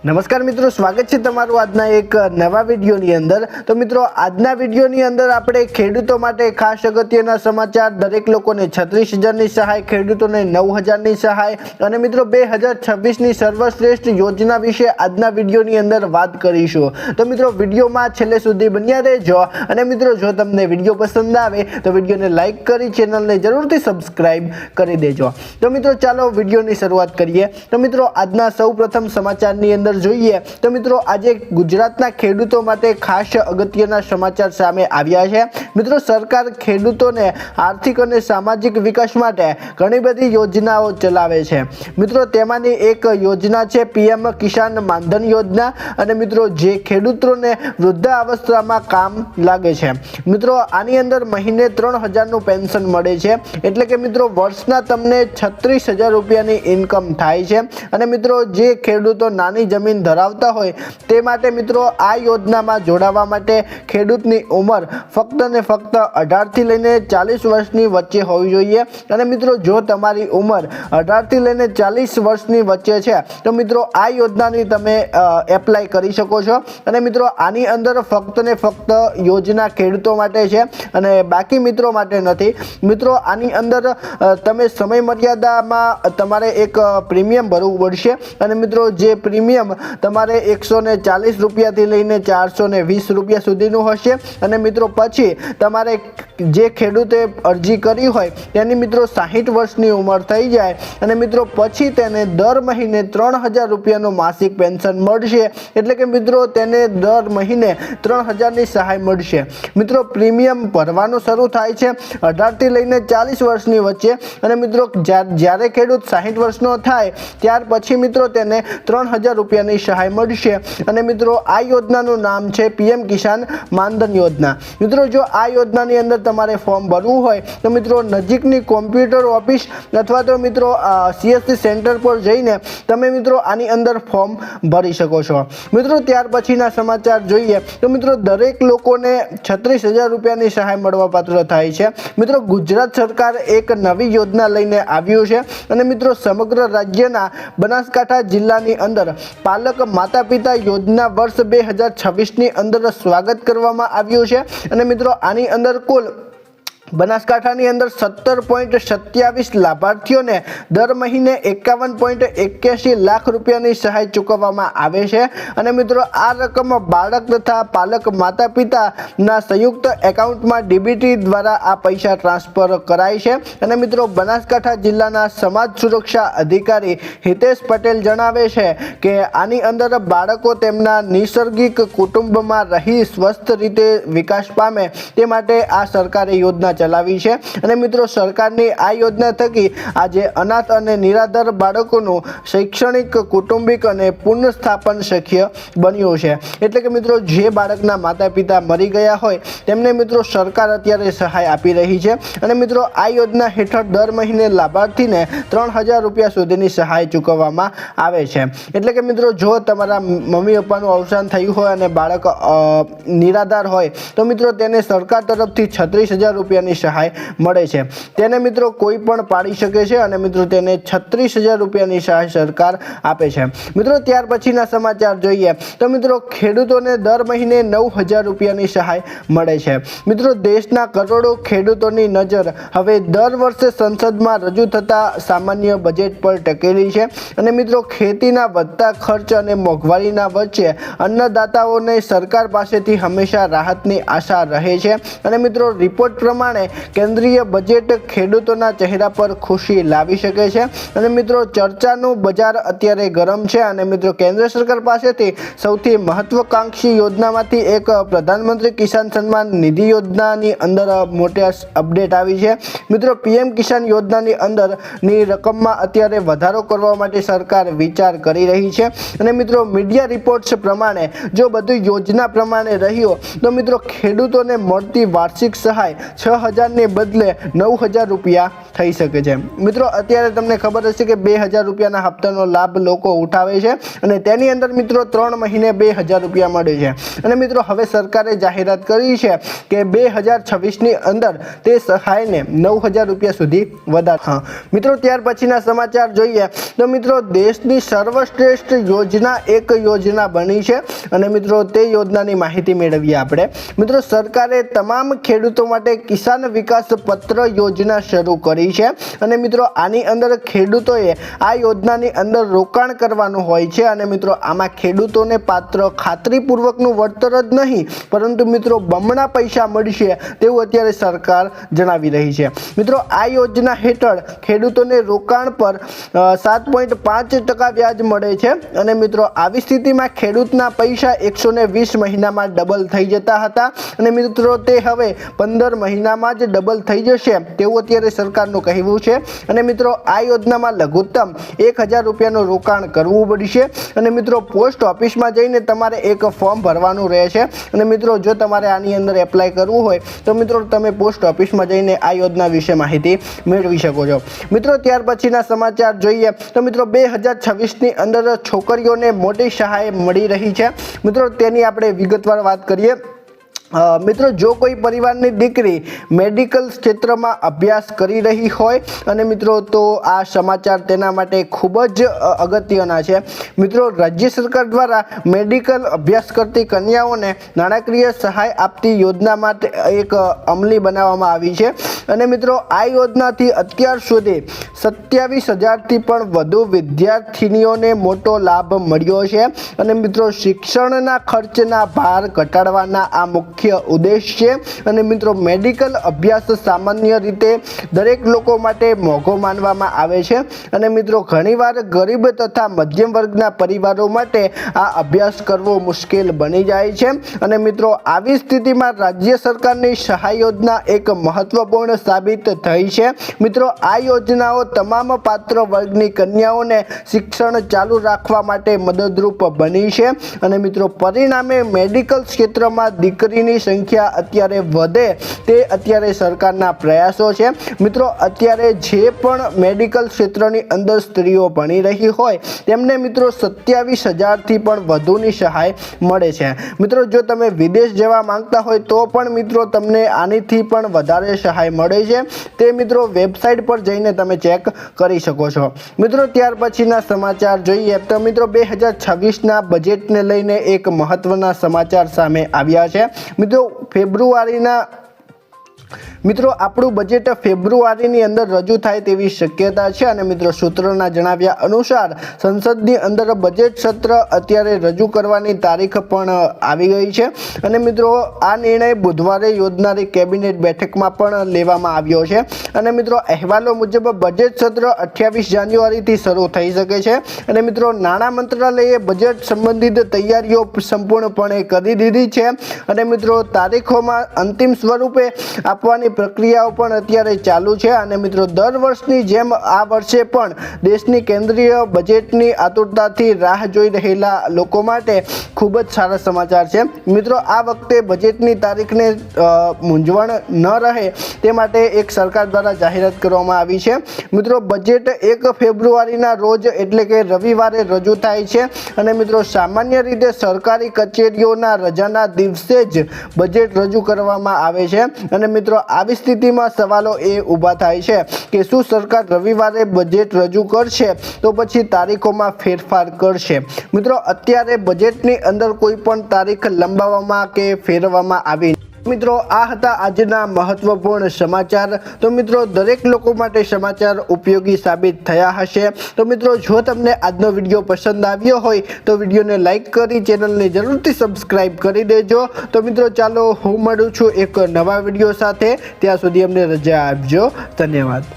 નમસ્કાર મિત્રો, સ્વાગત છે તમારું આજના એક નવા વિડીયોની અંદર। તો મિત્રો, આજના વિડીયોની અંદર આપણે ખેડૂતો માટે ખાસ અગત્યના સમાચાર, દરેક લોકોને 36,000ની સહાય, ખેડૂતોને 9,000ની સહાય અને મિત્રો 2026ની સર્વશ્રેષ્ઠ યોજના વિશે આજના વિડીયોની અંદર વાત કરીશું। તો મિત્રો, વિડીયોમાં છેલ્લે સુધી બન્યા રહેજો અને મિત્રો, જો તમને વિડીયો પસંદ આવે તો વિડીયોને લાઈક કરી ચેનલને જરૂરથી સબસ્ક્રાઇબ કરી દેજો। તો મિત્રો, ચાલો વિડીયોની શરૂઆત કરીએ। તો મિત્રો, આજના સૌપ્રથમ સમાચારની અંદર જોઈએ તો મિત્રો, આજે ગુજરાતના ખેડૂતો માટે ખાસ અગત્યના સમાચાર સામે આવ્યા છે। મિત્રો, સરકાર ખેડૂતોને આર્થિક અને સામાજિક વિકાસ માટે ઘણી બધી યોજનાઓ ચલાવે છે। મિત્રો, તેમાંની એક યોજના છે પીએમ કિસાન માનધન યોજના અને મિત્રો, જે ખેડૂતોને વૃદ્ધાવસ્થામાં કામ લાગે છે। મિત્રો, આની અંદર મહિને 3,000નું પેન્શન મળે છે, એટલે કે મિત્રો વર્ષના તમને 36,000 રૂપિયાની ઇન્કમ થાય છે। અને મિત્રો, જે ખેડૂતો નાની જમીન ધરાવતા હોય તે માટે મિત્રો આ યોજનામાં જોડાવા માટે ખેડૂતની ઉંમર ફક્ત ને ફક્ત 18 થી લઈને 40 વર્ષની વચ્ચે હોવી જોઈએ। અને મિત્રો, જો તમારી ઉંમર 18 થી લઈને 40 વર્ષની વચ્ચે છે તો મિત્રો આ યોજનાની તમે એપ્લાય કરી શકો છો। અને મિત્રો, આની અંદર ફક્ત ને ફક્ત યોજના ખેડૂતો માટે છે અને બાકી મિત્રો માટે નથી। મિત્રો, આની અંદર તમે સમય મર્યાદામાં તમારે એક પ્રીમિયમ ભરવું પડશે અને મિત્રો, જે પ્રીમિયમ તમારે 140 રૂપિયાથી લઈને 420 રૂપિયા સુધીનું હશે। અને મિત્રો, પછી તમારે જે ખેડૂતે અરજી કરી હોય તેની મિત્રો 60 વર્ષની ઉંમર થઈ જાય અને મિત્રો પછી તેને દર મહિને 3,000 રૂપિયાનું માસિક પેન્શન મળશે, એટલે કે મિત્રો તેને દર મહિને 3,000ની સહાય મળશે। મિત્રો, પ્રીમિયમ ભરવાનું શરૂ થાય છે 18 થી લઈને 40 વર્ષની વચ્ચે અને મિત્રો જ્યારે ખેડૂત 60 વર્ષનો થાય ત્યાર પછી મિત્રો તેને 3,000 રૂપિયાની સહાય મળશે। અને મિત્રો, આ યોજનાનું નામ છે પીએમ કિસાન માનધન યોજના। મિત્રો, જો આ યોજનાની અંદર તમારે ફોર્મ ભરવું હોય તો મિત્રો નજીકની કોમ્પ્યુટર ઓફિસ અથવા તો મિત્રો સીએસસી સેન્ટર પર જઈને તમે મિત્રો આની અંદર ફોર્મ ભરી શકો છો। મિત્રો, ત્યાર પછીના સમાચાર જોઈએ તો મિત્રો, દરેક લોકોને 36,000 રૂપિયાની સહાય મળવાપાત્ર થાય છે। મિત્રો, ગુજરાત સરકાર એક નવી યોજના લઈને આવ્યું છે અને મિત્રો સમગ્ર રાજ્યના બનાસકાંઠા જિલ્લાની અંદર પાલક માતા પિતા યોજના વર્ષ 2026ની અંદર સ્વાગત કરવામાં આવ્યું છે। અને મિત્રો, આની અંદર કુલ બનાસકાંઠાની અંદર 17.27 લાભાર્થીઓને દર મહિને 51.81 લાખ રૂપિયાની સહાય ચૂકવવામાં આવે છે। અને મિત્રો, આ રકમ બાળક તથા પાલક માતા પિતાના સંયુક્ત એકાઉન્ટમાં ડીબીટી દ્વારા આ પૈસા ટ્રાન્સફર કરાય છે। અને મિત્રો, બનાસકાંઠા જિલ્લાના સમાજ સુરક્ષા અધિકારી હિતેશ પટેલ જણાવે છે કે આની અંદર બાળકો તેમના નૈસર્ગિક કુટુંબમાં રહી સ્વસ્થ રીતે વિકાસ પામે તે માટે આ સરકારે યોજના ચલાવી છે। અને મિત્રો, સરકારની આ યોજના થકી આજે અનાથ અને નિરાધાર બાળકોનું શૈક્ષણિક, કુટુંબિક અને પુનઃસ્થાપન શક્ય બન્યું છે। એટલે કે મિત્રો, જે બાળકના માતા પિતા મરી ગયા હોય તેમને મિત્રો સરકાર અત્યારે સહાય આપી રહી છે। અને મિત્રો, આ યોજના હેઠળ દર મહિને લાભાર્થીને 3,000 રૂપિયા સુધીની સહાય ચૂકવવામાં આવે છે। એટલે કે મિત્રો, જો તમારા મમ્મી પપ્પાનું અવસાન થયું હોય અને બાળક નિરાધાર હોય તો મિત્રો તેને સરકાર તરફથી 36,000 રૂપિયાની સહાય મળે છે। તેને મિત્રો કોઈ પણ પાડી શકે છે અને મિત્રો તેને 36,000 રૂપિયાની સહાય સરકાર આપે છે। મિત્રો, ત્યાર પછીના સમાચાર જોઈએ તો મિત્રો, ખેડૂતોને દર મહિને 9,000 રૂપિયાની સહાય મળે છે। મિત્રો, દેશના કરોડો ખેડૂતોની નજર હવે દર વર્ષે સંસદમાં રજૂ થતા સામાન્ય બજેટ પર ટકેલી છે। અને મિત્રો, ખેતીના વધતા ખર્ચ અને મોંઘવારીના વચ્ચે અન્નદાતાઓને સરકાર પાસેથી હંમેશા રાહતની આશા રહે છે। અને મિત્રો, રિપોર્ટ પ્રમાણે કેન્દ્રીય બજેટ ખેડૂતોના ચહેરા પર ખુશી લાવી શકે છે। અને મિત્રો, ચર્ચાનું બજાર અત્યારે ગરમ છે અને મિત્રો કેન્દ્ર સરકાર પાસેથી સૌથી મહત્વકાંક્ષી યોજનામાંથી એક પ્રધાનમંત્રી કિસાન સન્માન નિધિ યોજનાની અંદર મોટી અપડેટ આવી છે। મિત્રો, પીએમ કિસાન યોજનાની અંદરની રકમમાં અત્યારે વધારો કરવા માટે સરકાર વિચાર કરી રહી છે। અને મિત્રો, મીડિયા રિપોર્ટ્સ પ્રમાણે જો બધું યોજના પ્રમાણે રહ્યો તો મિત્રો ખેડૂતોને મળતી વાર્ષિક સહાય 6,000 1000 બદલે 9000 રૂપિયા થઈ શકે છે। મિત્રો અત્યારે તમને ખબર હશે કે 2000 રૂપિયાના હપ્તાનો લાભ લોકો ઉઠાવે છે અને તેની અંદર મિત્રો 3 મહિને 2000 રૂપિયા મળે છે। અને મિત્રો હવે સરકારે જાહેરાત કરી છે કે 2026ની અંદર તે સહાયને 9000 રૂપિયા સુધી વધારે। મિત્રો ત્યાર પછીના સમાચાર જોઈએ તો મિત્રો દેશની સર્વશ્રેષ્ઠ યોજના એક યોજના બની છે અને મિત્રો તે યોજનાની માહિતી મેળવીએ આપણે। મિત્રો સરકારે તમામ ખેડૂતો માટે કિસાન વિકાસ પત્ર યોજના શરૂ કરી છે અને મિત્રો આની અંદર ખેડૂતોએ આ યોજનાની અંદર રોકાણ કરવાનું હોય છે અને મિત્રો આમાં ખેડૂતોને પાત્ર ખાતરીપૂર્વકનું વળતર જ નહીં પરંતુ મિત્રો બમણા પૈસા મળશે તેવું અત્યારે સરકાર જણાવી રહી છે। મિત્રો આ યોજના હેઠળ ખેડૂતોને રોકાણ પર 7.5% વ્યાજ મળે છે અને મિત્રો આવી સ્થિતિમાં ખેડૂતના પૈસા 120 મહિનામાં ડબલ થઈ જતા હતા અને મિત્રો તે હવે 15 મહિનામાં જ ડબલ થઈ જશે તેવું અત્યારે સરકારનું કહેવું છે। અને મિત્રો આ યોજનામાં લઘુત્તમ 1000 રૂપિયાનું રોકાણ કરવું પડશે અને મિત્રો પોસ્ટ ઓફિસમાં જઈને તમારે એક ફોર્મ ભરવાનું રહેશે અને મિત્રો જો તમારે આની અંદર એપ્લાય કરવું હોય તો મિત્રો તમે પોસ્ટ ઓફિસમાં જઈને આ યોજના વિશે માહિતી મેળવી શકો છો। મિત્રો ત્યાર પછીના સમાચાર જોઈએ તો મિત્રો 2026ની અંદર છોકરીઓને મોટી સહાય મળી રહી છે। મિત્રો તેની આપણે વિગતવાર વાત કરીએ। મિત્રો જો કોઈ પરિવારની દીકરી મેડિકલ ક્ષેત્રમાં અભ્યાસ કરી રહી હોય અને મિત્રો તો આ સમાચાર તેના માટે ખૂબ જ અગત્યના છે। મિત્રો રાજ્ય સરકાર દ્વારા મેડિકલ અભ્યાસ કરતી કન્યાઓને નાણાકીય સહાય આપતી યોજના માટે એક અમલી બનાવવામાં આવી છે અને મિત્રો આ યોજનાથી અત્યાર સુધી 27,000થી પણ વધુ વિદ્યાર્થીનીઓને મોટો લાભ મળ્યો છે અને મિત્રો શિક્ષણના ખર્ચના ભાર ઘટાડવાના આ મુખ્ય ઉદ્દેશ છે અને મિત્રો મેડિકલ અભ્યાસ સામાન્ય રીતે દરેક લોકો માટે મોંઘો માનવામાં આવે છે અને મિત્રો ઘણીવાર ગરીબ તથા મધ્યમ વર્ગના પરિવારો માટે આ અભ્યાસ કરવો મુશ્કેલ બની જાય છે અને મિત્રો આવી સ્થિતિમાં રાજ્ય સરકારની સહાય યોજના એક મહત્વપૂર્ણ સાબિત થઈ છે। મિત્રો આ યોજનાઓ તમામ પાત્ર વર્ગની કન્યાઓને શિક્ષણ ચાલુ રાખવા માટે મદદરૂપ બની છે અને મિત્રો પરિણામે મેડિકલ ક્ષેત્રમાં દીકરીની સંખ્યા અત્યારે વધે તે અત્યારે સરકારના પ્રયાસો છે। મિત્રો અત્યારે જે પણ મેડિકલ ક્ષેત્રની અંદર સ્ત્રીઓ ભણી રહી હોય તેમને મિત્રો 27,000થી પણ વધુની સહાય મળે છે। મિત્રો જો તમે વિદેશ જવા માંગતા હોય તો પણ મિત્રો તમને આનીથી પણ વધારે સહાય મળે છે તે મિત્રો વેબસાઇટ પર જઈને તમે ચેક કરી શકો છો। મિત્રો ત્યાર પછીના સમાચાર જોઈએ તો મિત્રો 2026ના બજેટને લઈને એક મહત્વના સમાચાર સામે આવ્યા છે। મિત્રો ફેબ્રુઆરીના મિત્રો આપણું બજેટ ફેબ્રુઆરીની અંદર રજૂ થાય તેવી શક્યતા છે અને મિત્રો સૂત્રોના જણાવ્યા અનુસાર સંસદની અંદર બજેટ સત્ર અત્યારે રજૂ કરવાની તારીખ પણ આવી ગઈ છે અને મિત્રો આ નિર્ણય બુધવારે યોજનારી કેબિનેટ બેઠકમાં પણ લેવામાં આવ્યો છે અને મિત્રો અહેવાલો મુજબ બજેટ સત્ર 28 જાન્યુઆરીથી શરૂ થઈ શકે છે અને મિત્રો નાણાં મંત્રાલયે બજેટ સંબંધિત તૈયારીઓ સંપૂર્ણપણે કરી દીધી છે અને મિત્રો તારીખોમાં અંતિમ સ્વરૂપે આપવાની પ્રક્રિયાઓ પણ અત્યારે ચાલુ છે અને મિત્રો દર વર્ષની જેમ આ વર્ષે પણ દેશની કેન્દ્રીય બજેટની આતુરતાથી રાહ જોઈ રહેલા લોકો માટે ખૂબ જ સારા સમાચાર છે। મિત્રો આ વખતે બજેટની તારીખને મૂંઝવણ ન રહે તે માટે એક સરકાર દ્વારા જાહેરાત કરવામાં આવી છે। મિત્રો બજેટ 1 ફેબ્રુઆરીના રોજ એટલે કે રવિવારે રજૂ થાય છે અને મિત્રો સામાન્ય રીતે સરકારી કચેરીઓના રજાના દિવસે જ બજેટ રજૂ કરવામાં આવે છે અને મિત્રો આવી સ્થિતિમાં સવાલો એ ઊભા થાય છે કે શું સરકાર રવિવારે બજેટ રજૂ કરશે તો પછી તારીખોમાં ફેરફાર કરશે। મિત્રો અત્યારે બજેટની અંદર કોઈ પણ તારીખ લંબાવવામાં કે ફેરવવામાં આવી। મિત્રો આ હતા આજના મહત્વપૂર્ણ સમાચાર। તો મિત્રો દરેક લોકો માટે સમાચાર ઉપયોગી સાબિત થયા હશે। તો મિત્રો જો તમને આજનો વિડીયો પસંદ આવ્યો હોય તો વિડીયોને લાઈક કરી ચેનલને જરૂરથી સબસ્ક્રાઈબ કરી દેજો। તો મિત્રો ચાલો હું મળું છું એક નવા વિડીયો સાથે, ત્યાં સુધી અમને રજા આપજો। ધન્યવાદ।